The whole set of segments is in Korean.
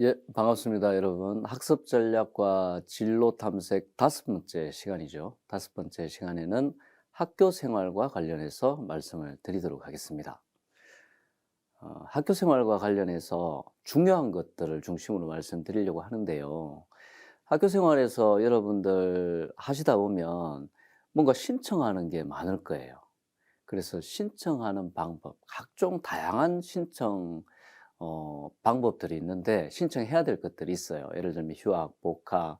예, 반갑습니다, 여러분. 학습 전략과 진로 탐색 다섯 번째 시간이죠. 다섯 번째 시간에는 학교 생활과 관련해서 말씀을 드리도록 하겠습니다. 학교 생활과 관련해서 중요한 것들을 중심으로 말씀드리려고 하는데요. 학교 생활에서 여러분들 하시다 보면 뭔가 신청하는 게 많을 거예요. 그래서 신청하는 방법, 각종 다양한 신청 방법들이 있는데 신청해야 될 것들이 있어요. 예를 들면 휴학, 복학,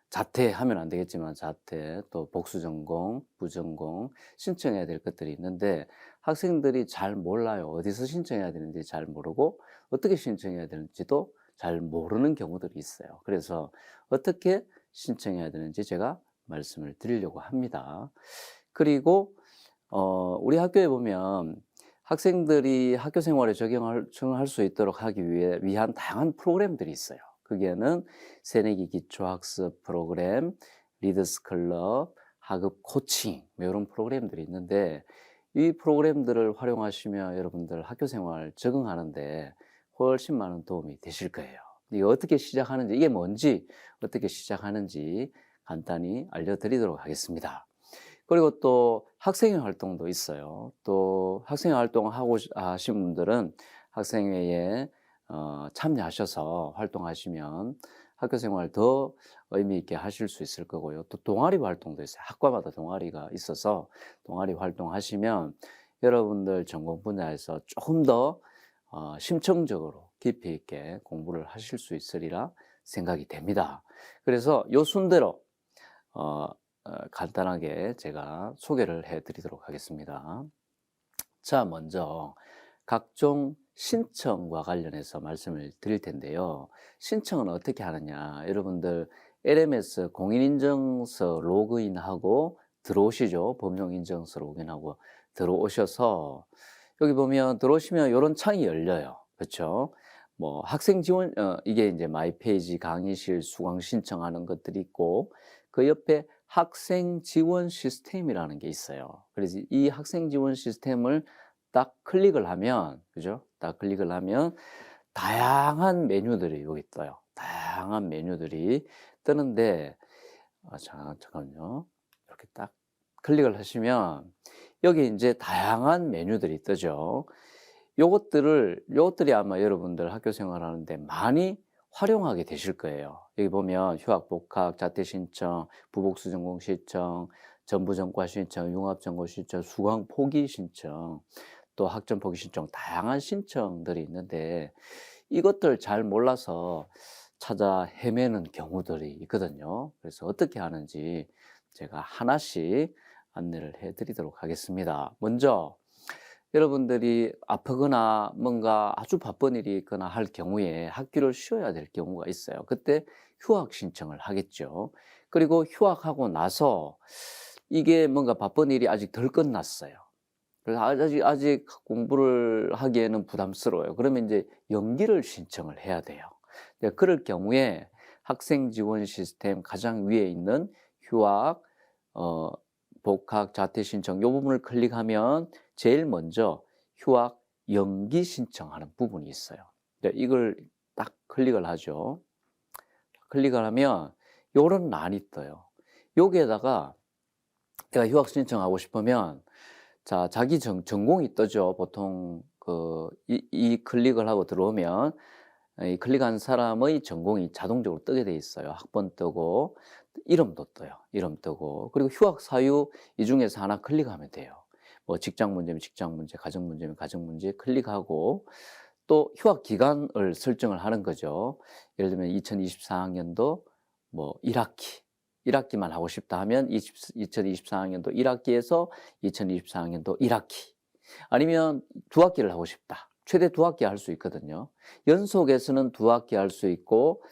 자퇴하면 안 되겠지만 자퇴, 또 복수 전공, 부전공 신청해야 될 것들이 있는데 학생들이 잘 몰라요. 어디서 신청해야 되는지 잘 모르고 어떻게 신청해야 되는지도 잘 모르는 경우들이 있어요. 그래서 어떻게 신청해야 되는지 제가 말씀을 드리려고 합니다. 그리고 우리 학교에 보면 학생들이 학교 생활에 적용할 수 있도록 하기 위한 다양한 프로그램들이 있어요. 거기에는 새내기 기초학습 프로그램, 리더스 클럽, 하급 코칭 뭐 이런 프로그램들이 있는데 이 프로그램들을 활용하시면 여러분들 학교 생활 적응하는데 훨씬 많은 도움이 되실 거예요. 이게 어떻게 시작하는지, 이게 뭔지, 어떻게 시작하는지 간단히 알려드리도록 하겠습니다. 그리고 또 학생회 활동도 있어요. 또 학생회 활동을 하신 분들은 학생회에 참여하셔서 활동하시면 학교 생활 더 의미 있게 하실 수 있을 거고요. 또 동아리 활동도 있어요. 학과마다 동아리가 있어서 동아리 활동하시면 여러분들 전공 분야에서 조금 더 심층적으로 깊이 있게 공부를 하실 수 있으리라 생각이 됩니다. 그래서 요 순대로 어 간단하게 제가 소개를 해 드리도록 하겠습니다. 자, 먼저 각종 신청과 관련해서 말씀을 드릴 텐데요. 신청은 어떻게 하느냐. 여러분들 LMS 공인인증서 로그인하고 들어오시죠. 법령인증서 로그인하고 들어오셔서 여기 보면 들어오시면 이런 창이 열려요. 그렇죠? 뭐 학생 지원 이게 이제 마이 페이지 강의실 수강 신청하는 것들이 있고 그 옆에 학생 지원 시스템이라는 게 있어요. 그래서 이 학생 지원 시스템을 딱 클릭을 하면, 그죠? 딱 클릭을 하면 다양한 메뉴들이 여기 떠요. 다양한 메뉴들이 뜨는데, 잠깐만요. 이렇게 딱 클릭을 하시면 여기 이제 다양한 메뉴들이 뜨죠. 요것들이 아마 여러분들 학교 생활하는데 많이 활용하게 되실 거예요. 여기 보면 휴학, 복학, 자퇴 신청, 부복수 전공 신청, 전부전과 신청, 융합전공 신청, 수강 포기 신청, 또 학점 포기 신청, 다양한 신청들이 있는데 이것들 잘 몰라서 찾아 헤매는 경우들이 있거든요. 그래서 어떻게 하는지 제가 하나씩 안내를 해 드리도록 하겠습니다. 먼저 여러분들이 아프거나 뭔가 아주 바쁜 일이 있거나 할 경우에 학교를 쉬어야 될 경우가 있어요. 그때 휴학 신청을 하겠죠. 그리고 휴학하고 나서 이게 뭔가 바쁜 일이 아직 덜 끝났어요. 그래서 아직 공부를 하기에는 부담스러워요. 그러면 이제 연기를 신청을 해야 돼요. 그럴 경우에 학생 지원 시스템 가장 위에 있는 휴학, 어, 복학, 자퇴 신청 요 부분을 클릭하면 제일 먼저 휴학 연기 신청하는 부분이 있어요. 이걸 딱 클릭을 하죠. 클릭을 하면 요런 란이 떠요. 여기에다가 내가 휴학 신청하고 싶으면 자, 자기 전공이 뜨죠. 보통 이 클릭을 하고 들어오면 이 클릭한 사람의 전공이 자동적으로 뜨게 돼 있어요. 학번 뜨고 이름도 떠요. 이름 뜨고 그리고 휴학 사유 이 중에서 하나 클릭하면 돼요. 뭐 직장 문제면 직장 문제, 가정 문제면 가정 문제 클릭하고 또 휴학 기간을 설정을 하는 거죠. 예를 들면 2024학년도 뭐 1학기 1학기만 하고 싶다 하면 2024학년도 1학기에서 2024학년도 1학기 아니면 2학기를 하고 싶다. 최대 2학기 할 수 있거든요. 연속해서는 2학기 할 수 있고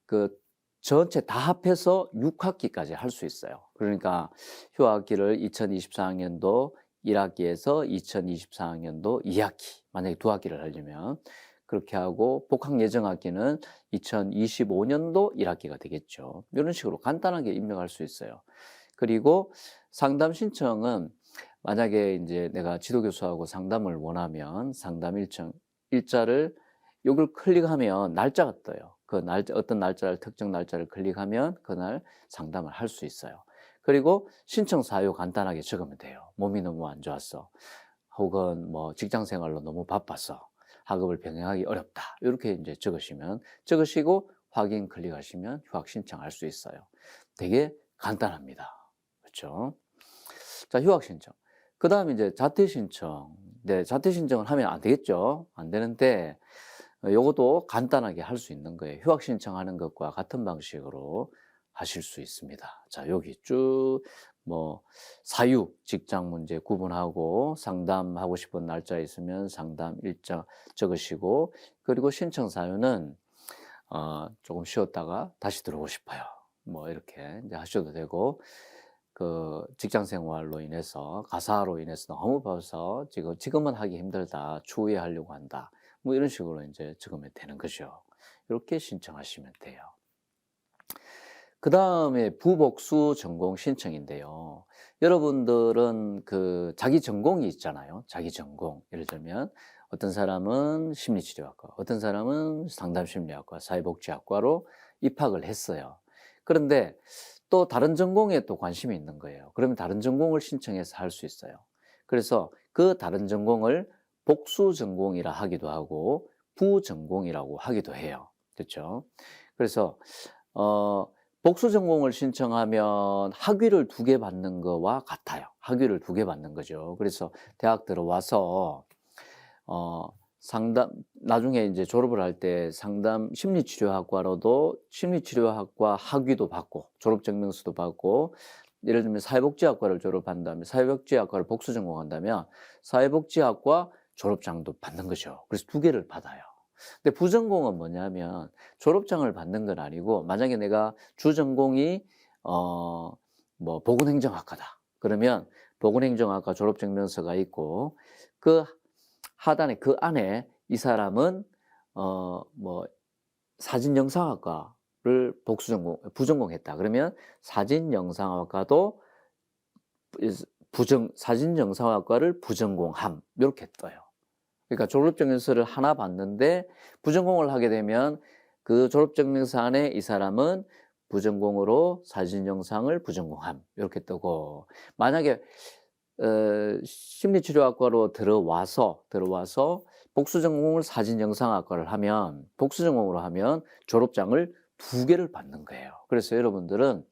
그 전체 다 합해서 6학기까지 할 수 있어요. 그러니까 휴학기를 2024학년도 1학기에서 2024학년도 2학기 만약에 2학기를 하려면 그렇게 하고 복학 예정 학기는 2025년도 1학기가 되겠죠. 이런 식으로 간단하게 입력할 수 있어요. 그리고 상담 신청은 만약에 이제 내가 지도교수하고 상담을 원하면 상담 일자를 요걸 클릭하면 날짜가 떠요. 그 날짜, 어떤 날짜를, 특정 날짜를 클릭하면 그날 상담을 할 수 있어요. 그리고 신청 사유 간단하게 적으면 돼요. 몸이 너무 안 좋았어. 혹은 뭐 직장 생활로 너무 바빠서 학업을 병행하기 어렵다. 이렇게 이제 적으시고 확인 클릭하시면 휴학 신청할 수 있어요. 되게 간단합니다. 그렇죠? 자, 휴학 신청. 그다음에 이제 자퇴 신청. 네, 자퇴 신청을 하면 안 되겠죠. 안 되는데 요것도 간단하게 할 수 있는 거예요. 휴학 신청하는 것과 같은 방식으로 하실 수 있습니다. 자, 여기 쭉 뭐 사유, 직장 문제 구분하고 상담하고 싶은 날짜 있으면 상담 일자 적으시고, 그리고 신청 사유는 조금 쉬었다가 다시 들어오고 싶어요. 뭐 이렇게 이제 하셔도 되고, 그 직장 생활로 인해서 가사로 인해서 너무 바빠서 지금은 하기 힘들다. 추후에 하려고 한다. 뭐 이런 식으로 이제 적으면 되는 거죠. 이렇게 신청하시면 돼요. 그 다음에 부복수 전공 신청인데요. 여러분들은 그 자기 전공이 있잖아요. 자기 전공. 예를 들면 어떤 사람은 심리치료학과, 어떤 사람은 상담심리학과, 사회복지학과로 입학을 했어요. 그런데 또 다른 전공에 또 관심이 있는 거예요. 그러면 다른 전공을 신청해서 할 수 있어요. 그래서 그 다른 전공을 복수 전공이라 하기도 하고 부전공이라고 하기도 해요. 그렇죠? 그래서 복수 전공을 신청하면 학위를 2개 받는 거와 같아요. 학위를 2개 받는 거죠. 그래서 대학 들어와서 상담, 나중에 이제 졸업을 할 때 상담 심리치료학과로도 심리치료학과 학위도 받고 졸업증명서도 받고, 예를 들면 사회복지학과를 졸업한 다음에 사회복지학과를 복수 전공한다면 사회복지학과 졸업장도 받는 거죠. 그래서 2개를 받아요. 근데 부전공은 뭐냐면 졸업장을 받는 건 아니고, 만약에 내가 주전공이 뭐 보건행정학과다. 그러면 보건행정학과 졸업증명서가 있고, 그 하단에 그 안에 이 사람은 뭐 사진영상학과를 부전공했다. 그러면 사진영상학과도 사진영상학과를 부전공함, 이렇게 떠요. 그러니까 졸업증명서를 하나 받는데 부전공을 하게 되면 그 졸업증명서 안에 이 사람은 부전공으로 사진영상을 부전공함, 이렇게 뜨고, 만약에 심리치료학과로 들어와서 복수전공을 사진영상학과를 하면, 복수전공으로 하면 졸업장을 2개를 받는 거예요. 그래서 여러분들은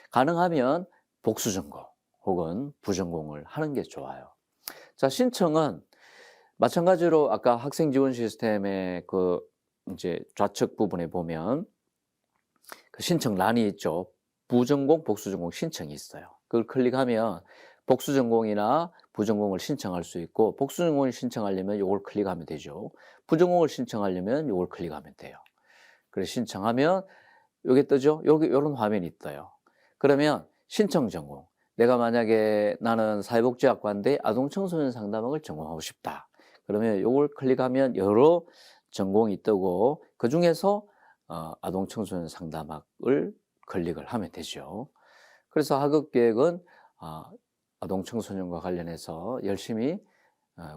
가능하면 복수전공 혹은 부전공을 하는 게 좋아요. 자, 신청은 마찬가지로 아까 학생 지원 시스템의 그 이제 좌측 부분에 보면 그 신청란이 있죠. 부전공, 복수전공 신청이 있어요. 그걸 클릭하면 복수전공이나 부전공을 신청할 수 있고, 복수전공을 신청하려면 이걸 클릭하면 되죠. 부전공을 신청하려면 이걸 클릭하면 돼요. 그래서 신청하면 요게 뜨죠. 여기 요런 화면이 떠요. 그러면 신청 전공. 내가 만약에 나는 사회복지학과인데 아동청소년 상담학을 전공하고 싶다. 그러면 요걸 클릭하면 여러 전공이 뜨고, 그 중에서 아동청소년 상담학을 클릭을 하면 되죠. 그래서 학업 계획은 아동청소년과 관련해서 열심히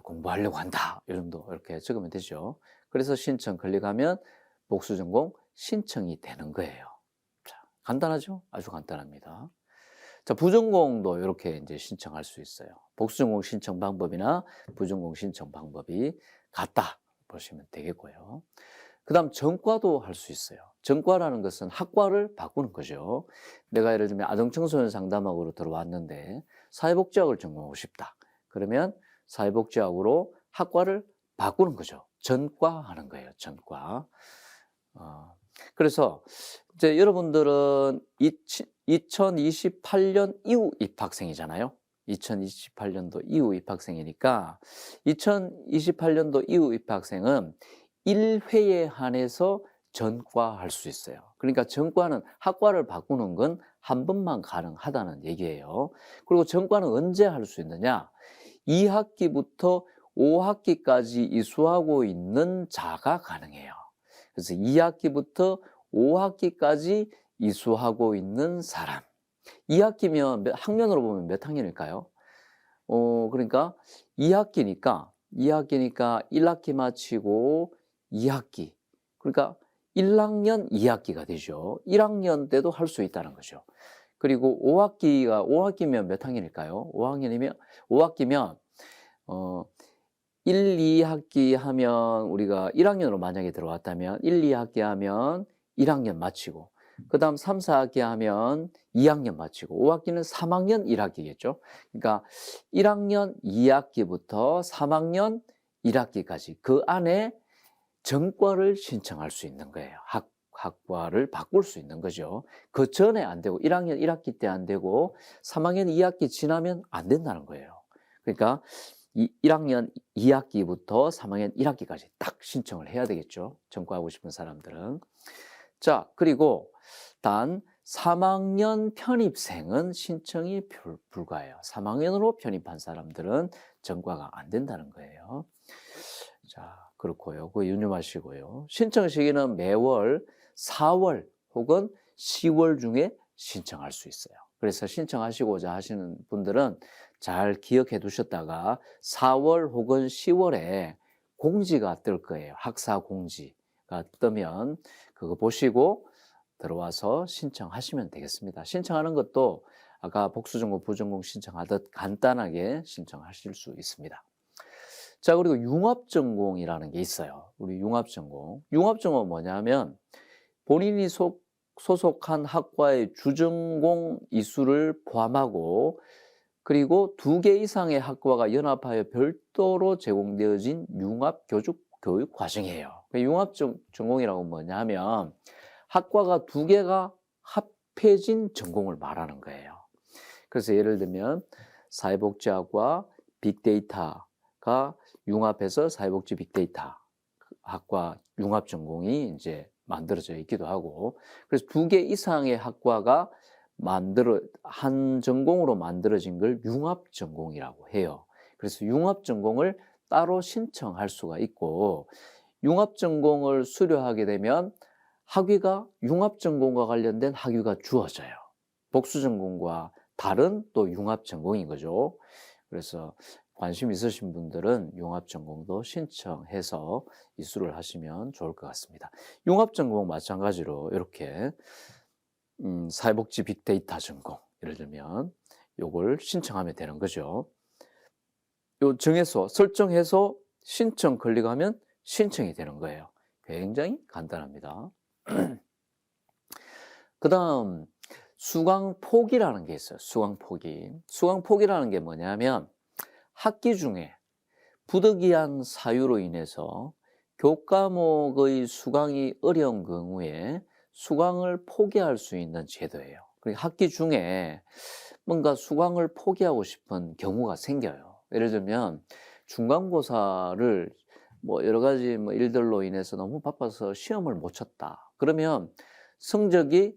공부하려고 한다. 이 정도 이렇게 적으면 되죠. 그래서 신청 클릭하면 복수전공 신청이 되는 거예요. 자, 간단하죠? 아주 간단합니다. 자, 부전공도 이렇게 이제 신청할 수 있어요. 복수전공 신청 방법이나 부전공 신청 방법이 같다 보시면 되겠고요. 그 다음 전과도 할 수 있어요. 전과라는 것은 학과를 바꾸는 거죠. 내가 예를 들면 아동청소년 상담학으로 들어왔는데 사회복지학을 전공하고 싶다. 그러면 사회복지학으로 학과를 바꾸는 거죠. 전과하는 거예요. 전과. 그래서 이제 여러분들은 2028년 이후 입학생이잖아요. 2028년도 이후 입학생이니까 2028년도 이후 입학생은 1회에 한해서 전과할 수 있어요. 그러니까 전과는 학과를 바꾸는 건 한 번만 가능하다는 얘기예요. 그리고 전과는 언제 할 수 있느냐? 2학기부터 5학기까지 이수하고 있는 자가 가능해요. 그래서 2학기부터 5학기까지 이수하고 있는 사람. 2학기면 학년으로 보면 몇 학년일까요? 그러니까 2학기니까 1학기 마치고 2학기, 그러니까 1학년 2학기가 되죠. 1학년 때도 할 수 있다는 거죠. 그리고 5학기면 몇 학년일까요? 5학기면 1, 2학기 하면 우리가 1학년으로 만약에 들어왔다면 1, 2학기 하면 1학년 마치고, 그 다음 3, 4학기 하면 2학년 마치고, 5학기는 3학년 1학기겠죠. 그러니까 1학년 2학기부터 3학년 1학기까지 그 안에 전과를 신청할 수 있는 거예요. 학과를 바꿀 수 있는 거죠. 그 전에 안 되고 1학년 1학기 때 안 되고 3학년 2학기 지나면 안 된다는 거예요. 그러니까 1학년 2학기부터 3학년 1학기까지 딱 신청을 해야 되겠죠. 전과하고 싶은 사람들은. 자, 그리고 단 3학년 편입생은 신청이 불가해요. 3학년으로 편입한 사람들은 전과가 안 된다는 거예요. 자, 그렇고요. 그거 유념하시고요. 신청 시기는 매월 4월 혹은 10월 중에 신청할 수 있어요. 그래서 신청하시고자 하시는 분들은 잘 기억해 두셨다가 4월 혹은 10월에 공지가 뜰 거예요. 학사 공지가 뜨면 그거 보시고 들어와서 신청하시면 되겠습니다. 신청하는 것도 아까 복수전공, 부전공 신청하듯 간단하게 신청하실 수 있습니다. 자, 그리고 융합전공이라는 게 있어요. 우리 융합전공. 융합전공은 뭐냐면 본인이 소속한 학과의 주전공 이수를 포함하고, 그리고 2개 이상의 학과가 연합하여 별도로 제공되어진 융합교육 과정이에요. 융합전공이라고 뭐냐면 학과가 2개가 합해진 전공을 말하는 거예요. 그래서 예를 들면 사회복지학과 빅데이터가 융합해서 사회복지 빅데이터 학과 융합전공이 이제 만들어져 있기도 하고, 그래서 2개 이상의 학과가 한 전공으로 만들어진 걸 융합전공이라고 해요. 그래서 융합전공을 따로 신청할 수가 있고, 융합전공을 수료하게 되면 학위가 융합전공과 관련된 학위가 주어져요. 복수전공과 다른 또 융합전공인 거죠. 그래서 관심 있으신 분들은 융합전공도 신청해서 이수를 하시면 좋을 것 같습니다. 융합전공 마찬가지로 이렇게 사회복지 빅데이터 전공, 예를 들면 요걸 신청하면 되는 거죠. 요 설정해서 신청 클릭하면 신청이 되는 거예요. 굉장히 간단합니다. 그 다음 수강 포기라는 게 있어요. 수강 포기. 수강 포기라는 게 뭐냐면 학기 중에 부득이한 사유로 인해서 교과목의 수강이 어려운 경우에 수강을 포기할 수 있는 제도예요. 그러니까 학기 중에 뭔가 수강을 포기하고 싶은 경우가 생겨요. 예를 들면 중간고사를 여러 가지 일들로 인해서 너무 바빠서 시험을 못 쳤다. 그러면 성적이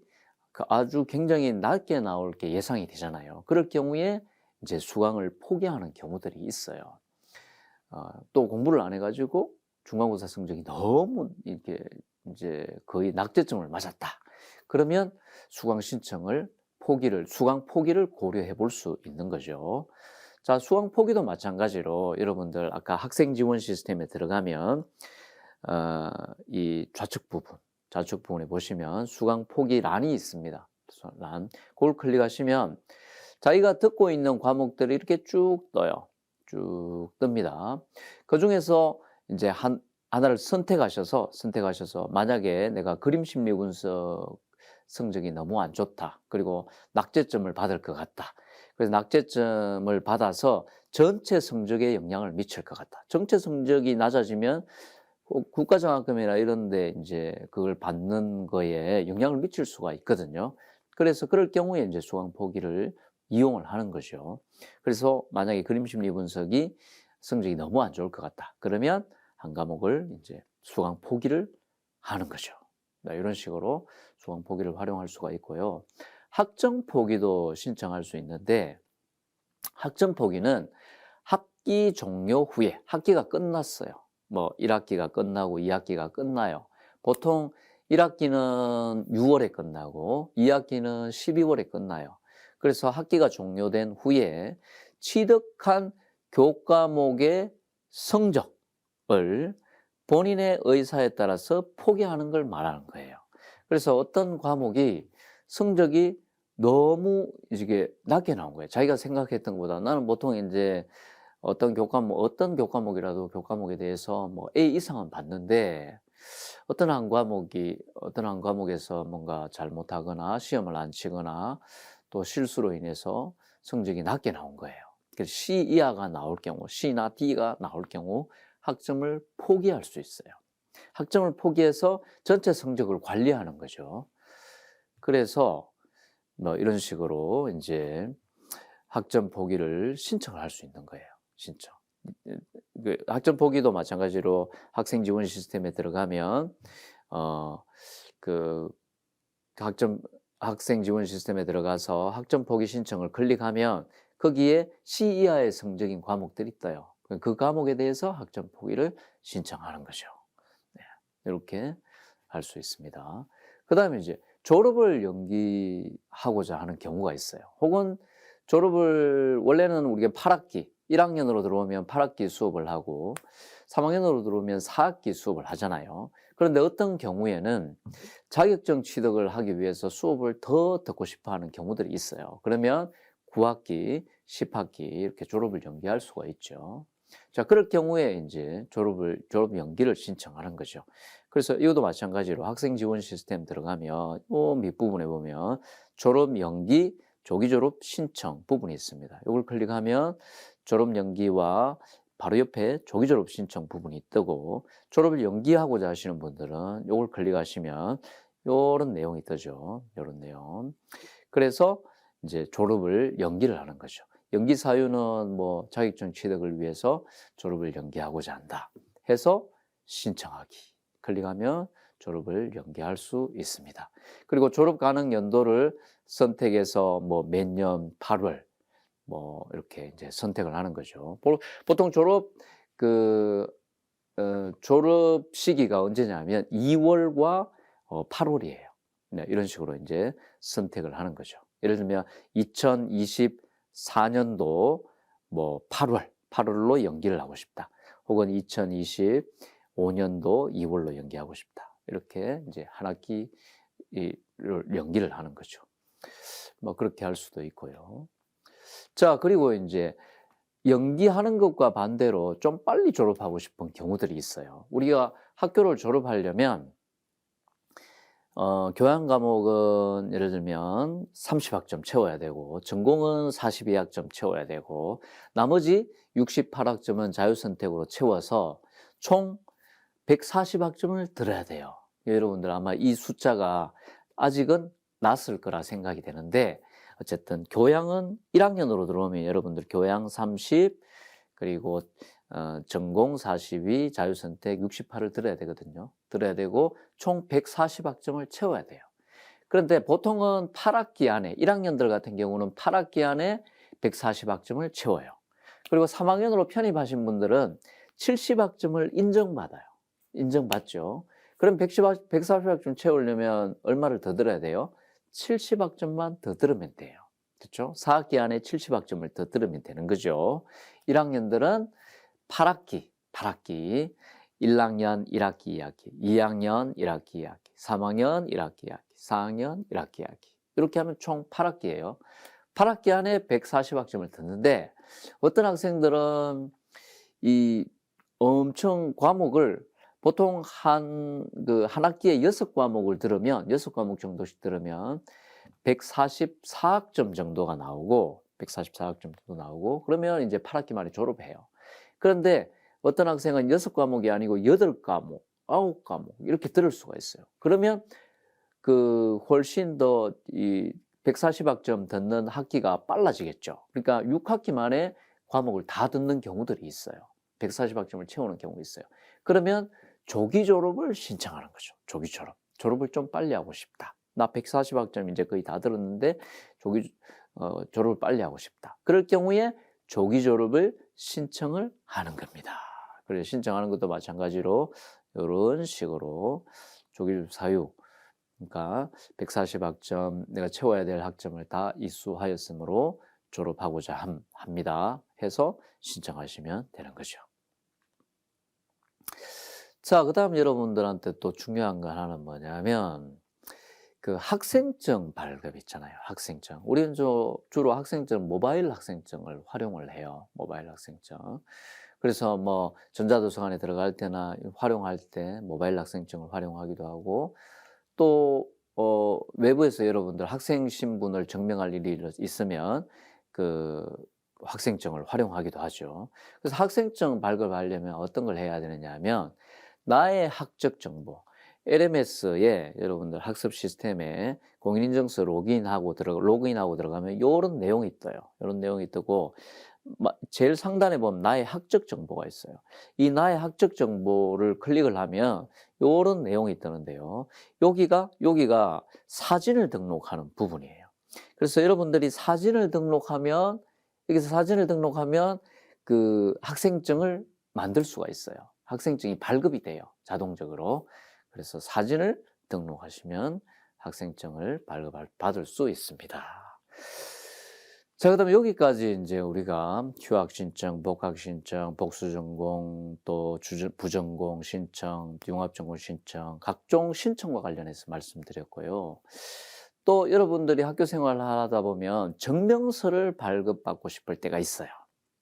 아주 굉장히 낮게 나올 게 예상이 되잖아요. 그럴 경우에 이제 수강을 포기하는 경우들이 있어요. 또 공부를 안 해가지고 중간고사 성적이 너무 이렇게 이제 거의 낙제점을 맞았다. 그러면 수강 포기를 고려해 볼 수 있는 거죠. 자, 수강 포기도 마찬가지로 여러분들 아까 학생 지원 시스템에 들어가면 이 좌측 부분에 보시면 수강 포기 란이 있습니다. 그걸 클릭하시면 자기가 듣고 있는 과목들이 이렇게 쭉 떠요. 쭉 뜹니다. 그 중에서 이제 하나를 선택하셔서 만약에 내가 그림 심리 분석 성적이 너무 안 좋다. 그리고 낙제점을 받을 것 같다. 그래서 낙제점을 받아서 전체 성적에 영향을 미칠 것 같다. 전체 성적이 낮아지면 국가장학금이나 이런 데 이제 그걸 받는 거에 영향을 미칠 수가 있거든요. 그래서 그럴 경우에 이제 수강 포기를 이용을 하는 거죠. 그래서 만약에 그림 심리 분석이 성적이 너무 안 좋을 것 같다. 그러면 한 과목을 이제 수강 포기를 하는 거죠. 이런 식으로 수강 포기를 활용할 수가 있고요. 학점 포기도 신청할 수 있는데, 학점 포기는 학기 종료 후에, 학기가 끝났어요. 1학기가 끝나고 2학기가 끝나요. 보통 1학기는 6월에 끝나고 2학기는 12월에 끝나요. 그래서 학기가 종료된 후에 취득한 교과목의 성적을 본인의 의사에 따라서 포기하는 걸 말하는 거예요. 그래서 어떤 과목이 성적이 너무 이게 낮게 나온 거예요. 자기가 생각했던 것보다. 나는 보통 이제 어떤 교과목이라도 교과목에 대해서 뭐 A 이상은 받는데 어떤 한 과목에서 뭔가 잘못하거나 시험을 안 치거나 또 실수로 인해서 성적이 낮게 나온 거예요. 그래서 C 이하가 나올 경우, C나 D가 나올 경우 학점을 포기할 수 있어요. 학점을 포기해서 전체 성적을 관리하는 거죠. 그래서 뭐 이런 식으로 이제 학점 포기를 신청을 할 수 있는 거예요. 신청. 그 학점 포기도 마찬가지로 학생 지원 시스템에 들어가면 그 학생 지원 시스템에 들어가서 학점 포기 신청을 클릭하면 거기에 C 이하의 성적인 과목들이 떠요. 그 과목에 대해서 학점 포기를 신청하는 거죠. 네, 이렇게 할 수 있습니다. 그다음에 이제 졸업을 연기하고자 하는 경우가 있어요. 혹은 졸업을 원래는 우리가 8학기 1학년으로 들어오면 8학기 수업을 하고 3학년으로 들어오면 4학기 수업을 하잖아요. 그런데 어떤 경우에는 자격증 취득을 하기 위해서 수업을 더 듣고 싶어 하는 경우들이 있어요. 그러면 9학기, 10학기 이렇게 졸업을 연기할 수가 있죠. 자, 그럴 경우에 이제 졸업 연기를 신청하는 거죠. 그래서 이것도 마찬가지로 학생 지원 시스템 들어가면 밑부분에 보면 졸업 연기 조기 졸업 신청 부분이 있습니다. 이걸 클릭하면 졸업 연기와 바로 옆에 조기 졸업 신청 부분이 뜨고 졸업을 연기하고자 하시는 분들은 이걸 클릭하시면 이런 내용이 뜨죠. 이런 내용. 그래서 이제 졸업을 연기를 하는 거죠. 연기 사유는 뭐 자격증 취득을 위해서 졸업을 연기하고자 한다 해서 신청하기. 클릭하면 졸업을 연기할 수 있습니다. 그리고 졸업 가능 연도를 선택해서 뭐 몇 년 8월 뭐 이렇게 이제 선택을 하는 거죠. 보통 졸업 시기가 언제냐면 2월과 8월이에요. 네, 이런 식으로 이제 선택을 하는 거죠. 예를 들면 2024년도 뭐 8월로 연기를 하고 싶다. 혹은 2025년도 2월로 연기하고 싶다. 이렇게 이제 한 학기를 연기를 하는 거죠. 뭐 그렇게 할 수도 있고요. 자, 그리고 이제 연기하는 것과 반대로 좀 빨리 졸업하고 싶은 경우들이 있어요. 우리가 학교를 졸업하려면 교양 과목은 예를 들면 30학점 채워야 되고 전공은 42학점 채워야 되고 나머지 68학점은 자유선택으로 채워서 총 140학점을 들어야 돼요. 여러분들 아마 이 숫자가 아직은 낮을 거라 생각이 되는데 어쨌든 교양은 1학년으로 들어오면 여러분들 교양 30 그리고 전공 42, 자유선택 68을 들어야 되거든요. 들어야 되고 총 140학점을 채워야 돼요. 그런데 보통은 8학기 안에 1학년들 같은 경우는 8학기 안에 140학점을 채워요. 그리고 3학년으로 편입하신 분들은 70학점을 인정받아요. 인정받죠. 그럼 140학점 채우려면 얼마를 더 들어야 돼요? 70학점만 더 들으면 돼요. 그렇죠? 4학기 안에 70학점을 더 들으면 되는 거죠. 1학년들은 8학기, 1학년 1학기 2학기, 2학년 1학기 2학기, 3학년 1학기 2학기, 4학년 1학기 2학기 이렇게 하면 총 8학기예요. 8학기 안에 140학점을 듣는데 어떤 학생들은 이 엄청 과목을 보통 한 학기에 6과목을 들으면 6과목 정도씩 들으면 144학점 정도가 나오고 144학점 정도 나오고 그러면 이제 8학기 만에 졸업해요. 그런데 어떤 학생은 6과목이 아니고 8과목, 9과목 이렇게 들을 수가 있어요. 그러면 훨씬 더 이 140학점 듣는 학기가 빨라지겠죠. 그러니까 6학기 만에 과목을 다 듣는 경우들이 있어요. 140학점을 채우는 경우 있어요. 그러면 조기 졸업을 신청하는 거죠. 조기 졸업. 졸업을 좀 빨리 하고 싶다. 나 140학점 이제 거의 다 들었는데 졸업을 빨리 하고 싶다. 그럴 경우에 조기 졸업을 신청을 하는 겁니다. 그래서 신청하는 것도 마찬가지로 이런 식으로 조기 졸업 사유 그러니까 140학점 내가 채워야 될 학점을 다 이수하였으므로 졸업하고자 합니다. 해서 신청하시면 되는 거죠. 자, 그다음 여러분들한테 또 중요한 거 하나는 뭐냐면 그 학생증 발급 있잖아요, 학생증. 우리는 주로 학생증 모바일 학생증을 활용을 해요, 모바일 학생증. 그래서 뭐 전자도서관에 들어갈 때나 활용할 때 모바일 학생증을 활용하기도 하고 또 외부에서 여러분들 학생 신분을 증명할 일이 있으면 그 학생증을 활용하기도 하죠. 그래서 학생증 발급하려면 어떤 걸 해야 되느냐 하면 나의 학적 정보, LMS에 여러분들 학습 시스템에 공인인증서 로그인하고 들어가면 요런 내용이 떠요. 요런 내용이 뜨고 제일 상단에 보면 나의 학적 정보가 있어요. 이 나의 학적 정보를 클릭을 하면 요런 내용이 뜨는데요. 여기가 사진을 등록하는 부분이에요. 그래서 여러분들이 여기서 사진을 등록하면 그 학생증을 만들 수가 있어요. 학생증이 발급이 돼요, 자동적으로. 그래서 사진을 등록하시면 학생증을 받을 수 있습니다. 자, 그다음에 여기까지 이제 우리가 휴학 신청, 복학 신청, 복수 전공, 또 부전공 신청, 융합 전공 신청, 각종 신청과 관련해서 말씀드렸고요. 또 여러분들이 학교 생활을 하다 보면 증명서를 발급받고 싶을 때가 있어요.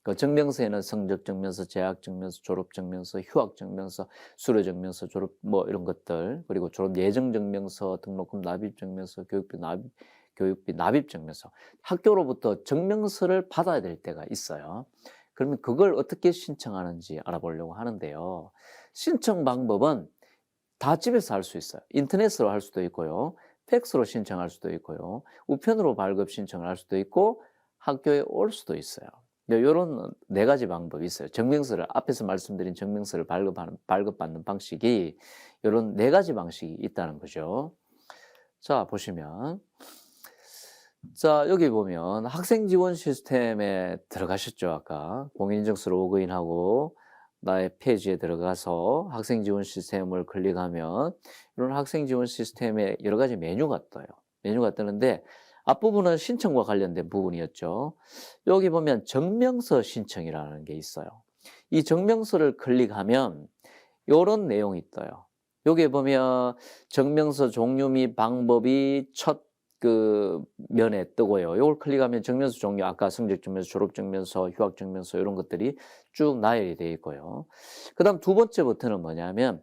그 증명서에는 성적 증명서, 재학 증명서, 졸업 증명서, 휴학 증명서, 수료 증명서, 졸업 뭐 이런 것들, 그리고 졸업 예정 증명서, 등록금 납입 증명서, 교육비 납입 증명서, 학교로부터 증명서를 받아야 될 때가 있어요. 그러면 그걸 어떻게 신청하는지 알아보려고 하는데요. 신청 방법은 다 집에서 할 수 있어요. 인터넷으로 할 수도 있고요. 팩스로 신청할 수도 있고요. 우편으로 발급 신청을 할 수도 있고 학교에 올 수도 있어요. 요런 4가지 방법이 있어요. 앞에서 말씀드린 증명서를 발급받는 방식이 요런 4가지 방식이 있다는 거죠. 자, 보시면 자, 여기 보면 학생 지원 시스템에 들어가셨죠, 아까. 공인인증서 로그인하고 나의 페이지에 들어가서 학생 지원 시스템을 클릭하면 이런 학생 지원 시스템에 여러 가지 메뉴가 떠요. 메뉴가 뜨는데 앞부분은 신청과 관련된 부분이었죠. 여기 보면 증명서 신청이라는 게 있어요. 이 증명서를 클릭하면 이런 내용이 떠요. 여기 보면 증명서 종류 및 방법이 첫 면에 뜨고요. 이걸 클릭하면 증명서 종류, 아까 성적증명서, 졸업증명서, 휴학증명서 이런 것들이 쭉 나열이 되어 있고요. 그 다음 2번째 버튼은 뭐냐면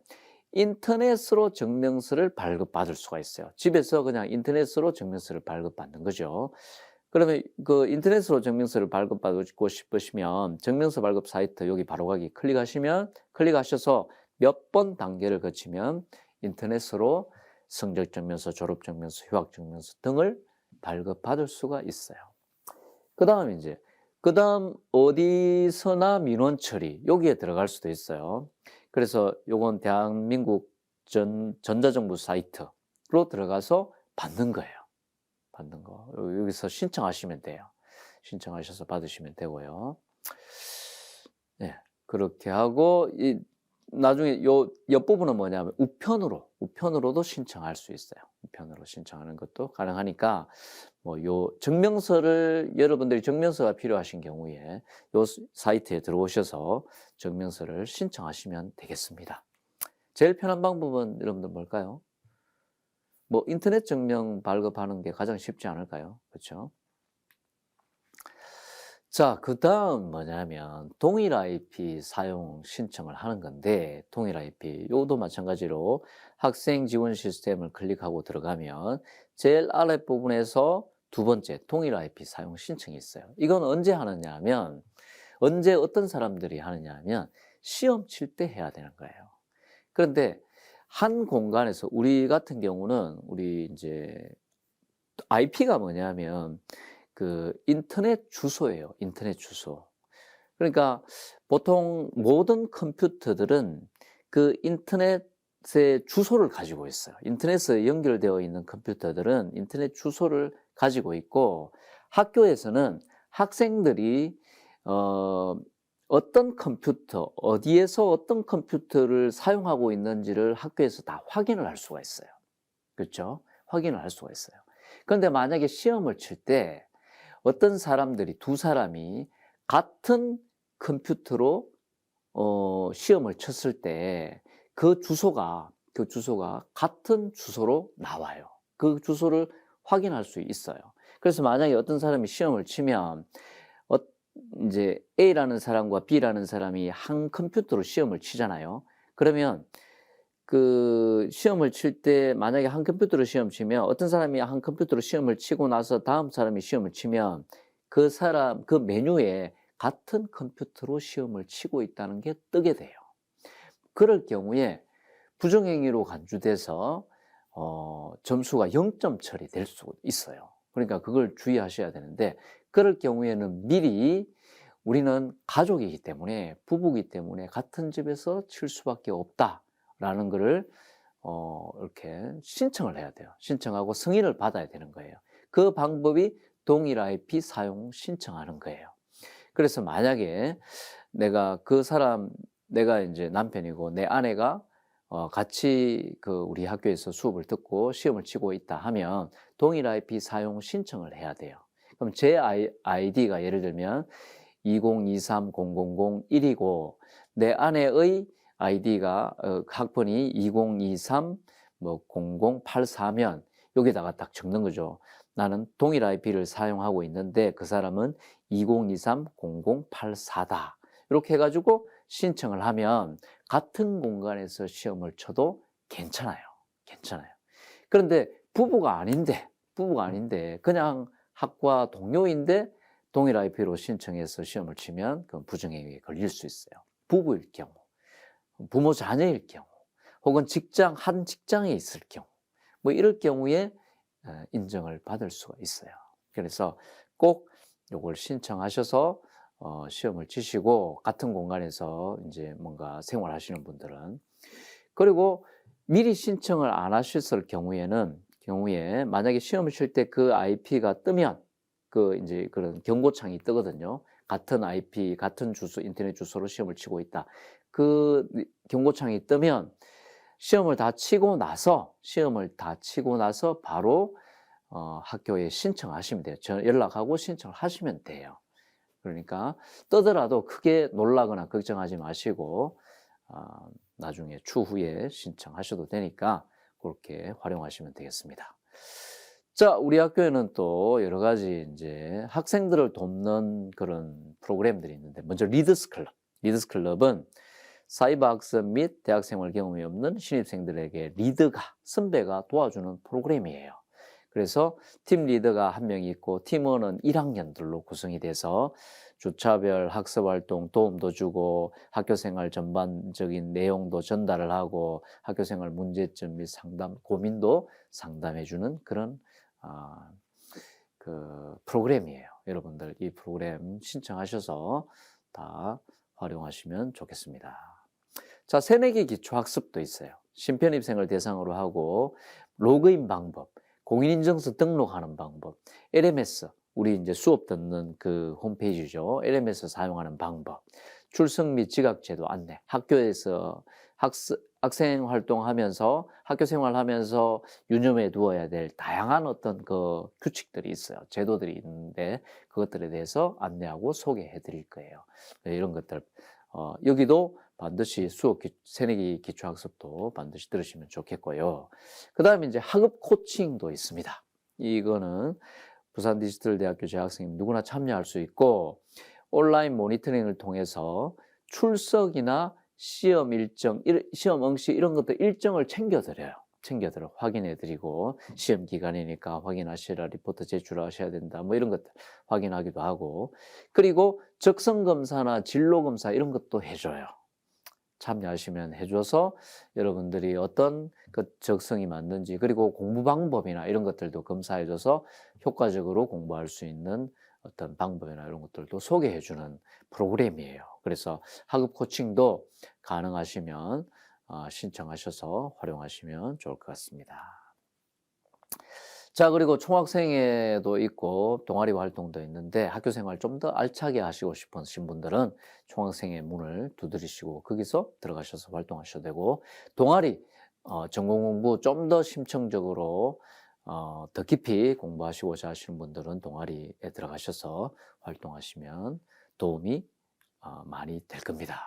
인터넷으로 증명서를 발급받을 수가 있어요. 집에서 그냥 인터넷으로 증명서를 발급받는 거죠. 그러면 그 인터넷으로 증명서를 발급받고 싶으시면 증명서 발급 사이트 여기 바로 가기 클릭하셔서 몇 번 단계를 거치면 인터넷으로 성적증명서, 졸업증명서, 휴학증명서 등을 발급받을 수가 있어요. 그 다음 어디서나 민원 처리, 여기에 들어갈 수도 있어요. 그래서 요건 대한민국 전자정부 사이트로 들어가서 받는 거예요. 받는 거. 여기서 신청하시면 돼요. 신청하셔서 받으시면 되고요. 네, 그렇게 하고 나중에 옆부분은 뭐냐면 우편으로도 신청할 수 있어요. 우편으로 신청하는 것도 가능하니까 여러분들이 증명서가 필요하신 경우에 요 사이트에 들어오셔서 증명서를 신청하시면 되겠습니다. 제일 편한 방법은 여러분들 뭘까요? 인터넷 증명 발급하는 게 가장 쉽지 않을까요? 그렇죠? 자, 그 다음 뭐냐면 동일 IP 사용 신청을 하는 건데, 동일 IP 요도 마찬가지로 학생 지원 시스템을 클릭하고 들어가면 제일 아랫부분에서 2번째 동일 IP 사용 신청이 있어요. 이건 언제 하느냐 하면 언제 어떤 사람들이 하느냐 하면 시험 칠 때 해야 되는 거예요. 그런데 한 공간에서 우리 같은 경우는 우리 이제 IP가 뭐냐면 인터넷 주소예요. 인터넷 주소. 그러니까 보통 모든 컴퓨터들은 인터넷의 주소를 가지고 있어요. 인터넷에 연결되어 있는 컴퓨터들은 인터넷 주소를 가지고 있고 학교에서는 학생들이 어디에서 어떤 컴퓨터를 사용하고 있는지를 학교에서 다 확인을 할 수가 있어요. 그렇죠? 확인을 할 수가 있어요. 그런데 만약에 시험을 칠 때 어떤 사람들이 2사람이 같은 컴퓨터로 시험을 쳤을 때 그 주소가 같은 주소로 나와요. 그 주소를 확인할 수 있어요. 그래서 만약에 어떤 사람이 시험을 치면 이제 A라는 사람과 B라는 사람이 한 컴퓨터로 시험을 치잖아요. 그러면 그 시험을 칠 때 만약에 한 컴퓨터로 시험 치면 어떤 사람이 한 컴퓨터로 시험을 치고 나서 다음 사람이 시험을 치면 그 사람 그 메뉴에 같은 컴퓨터로 시험을 치고 있다는 게 뜨게 돼요. 그럴 경우에 부정행위로 간주돼서 점수가 0점 처리될 수 있어요. 그러니까 그걸 주의하셔야 되는데, 그럴 경우에는 미리 우리는 가족이기 때문에, 부부이기 때문에 같은 집에서 칠 수밖에 없다라는 거를 이렇게 신청을 해야 돼요. 신청하고 승인을 받아야 되는 거예요. 그 방법이 동일 IP 사용 신청하는 거예요. 그래서 만약에 내가 이제 남편이고 내 아내가 같이 그 우리 학교에서 수업을 듣고 시험을 치고 있다 하면 동일 IP 사용 신청을 해야 돼요. 그럼 제 아이디가 예를 들면 2023000-1이고 내 아내의 아이디가 학번이 2023 0084면 여기다가 딱 적는 거죠. 나는 동일 IP를 사용하고 있는데 그 사람은 2023-0084다. 이렇게 해가지고 신청을 하면 같은 공간에서 시험을 쳐도 괜찮아요. 그런데 부부가 아닌데 그냥 학과 동료인데 동일 IP로 신청해서 시험을 치면 그건 부정행위에 걸릴 수 있어요. 부부일 경우, 부모 자녀일 경우, 혹은 한 직장에 있을 경우, 뭐 이럴 경우에 인정을 받을 수가 있어요. 그래서 꼭 이걸 신청하셔서 시험을 치시고 같은 공간에서 이제 뭔가 생활하시는 분들은, 그리고 미리 신청을 안 하셨을 경우에 만약에 시험을 칠 때 그 IP가 뜨면 그 이제 그런 경고창이 뜨거든요. 같은 IP, 같은 주소, 인터넷 주소로 시험을 치고 있다. 그 경고창이 뜨면 시험을 다 치고 나서 바로 학교에 신청하시면 돼요. 연락하고 신청을 하시면 돼요. 그러니까 뜨더라도 크게 놀라거나 걱정하지 마시고 나중에 추후에 신청하셔도 되니까 그렇게 활용하시면 되겠습니다. 자, 우리 학교에는 또 여러 가지 이제 학생들을 돕는 그런 프로그램들이 있는데, 먼저 리더스 클럽. 리더스 클럽은 사이버 학습 및 대학생활 경험이 없는 신입생들에게 선배가 도와주는 프로그램이에요. 그래서 팀 리더가 한 명이 있고 팀원은 1학년들로 구성이 돼서 주차별 학습활동 도움도 주고 학교생활 전반적인 내용도 전달을 하고 학교생활 문제점 및 고민도 상담해주는 그런 그 프로그램이에요. 여러분들 이 프로그램 신청하셔서 다 활용하시면 좋겠습니다. 자, 새내기 기초학습도 있어요. 신편입생을 대상으로 하고 로그인 방법, 공인인증서 등록하는 방법, LMS, 우리 이제 수업 듣는 그 홈페이지죠. LMS 사용하는 방법, 출석 및 지각제도 안내, 학교에서 학생 활동하면서 학교 생활하면서 유념해 두어야 될 다양한 어떤 그 규칙들이 있어요. 제도들이 있는데 그것들에 대해서 안내하고 소개해 드릴 거예요. 네, 이런 것들 여기도 반드시 새내기 기초학습도 반드시 들으시면 좋겠고요. 그 다음에 이제 학업 코칭도 있습니다. 이거는 부산디지털대학교 재학생님 누구나 참여할 수 있고 온라인 모니터링을 통해서 출석이나 시험 일정, 시험 응시 이런 것들 일정을 챙겨드려 확인해드리고 시험 기간이니까 확인하시라, 리포트 제출하셔야 된다, 뭐 이런 것들 확인하기도 하고, 그리고 적성검사나 진로검사 이런 것도 해줘요. 참여하시면 해줘서 여러분들이 어떤 그 적성이 맞는지, 그리고 공부 방법이나 이런 것들도 검사해줘서 효과적으로 공부할 수 있는 어떤 방법이나 이런 것들도 소개해주는 프로그램이에요. 그래서 학업 코칭도 가능하시면 신청하셔서 활용하시면 좋을 것 같습니다. 자, 그리고 총학생회도 있고 동아리 활동도 있는데 학교 생활 좀 더 알차게 하시고 싶으신 분들은 총학생회 문을 두드리시고 거기서 들어가셔서 활동하셔도 되고, 동아리 전공 공부 좀 더 심층적으로 더 깊이 공부하시고자 하시는 분들은 동아리에 들어가셔서 활동하시면 도움이 많이 될 겁니다.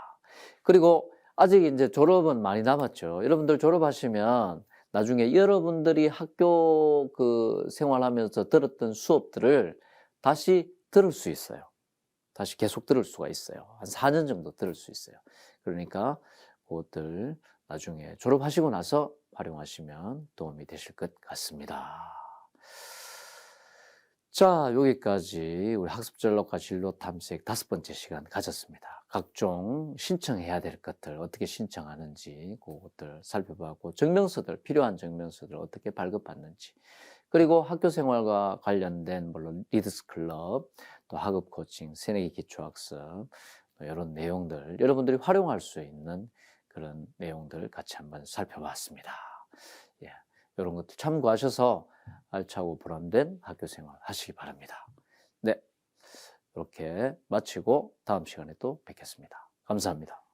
그리고 아직 이제 졸업은 많이 남았죠. 여러분들 졸업하시면 나중에 여러분들이 학교 그 생활하면서 들었던 수업들을 다시 들을 수 있어요. 다시 계속 들을 수가 있어요. 한 4년 정도 들을 수 있어요. 그러니까 그것들 나중에 졸업하시고 나서 활용하시면 도움이 되실 것 같습니다. 자, 여기까지 우리 학습 전략과 진로 탐색 5번째 시간 가졌습니다. 각종 신청해야 될 것들 어떻게 신청하는지 그것들 살펴봤고, 증명서들, 필요한 증명서들 어떻게 발급받는지, 그리고 학교 생활과 관련된 물론 리드스 클럽, 또 학업 코칭, 새내기 기초학습, 이런 내용들 여러분들이 활용할 수 있는 그런 내용들 같이 한번 살펴봤습니다. 예, 이런 것들 참고하셔서 알차고 보람된 학교 생활 하시기 바랍니다. 네, 이렇게 마치고 다음 시간에 또 뵙겠습니다. 감사합니다.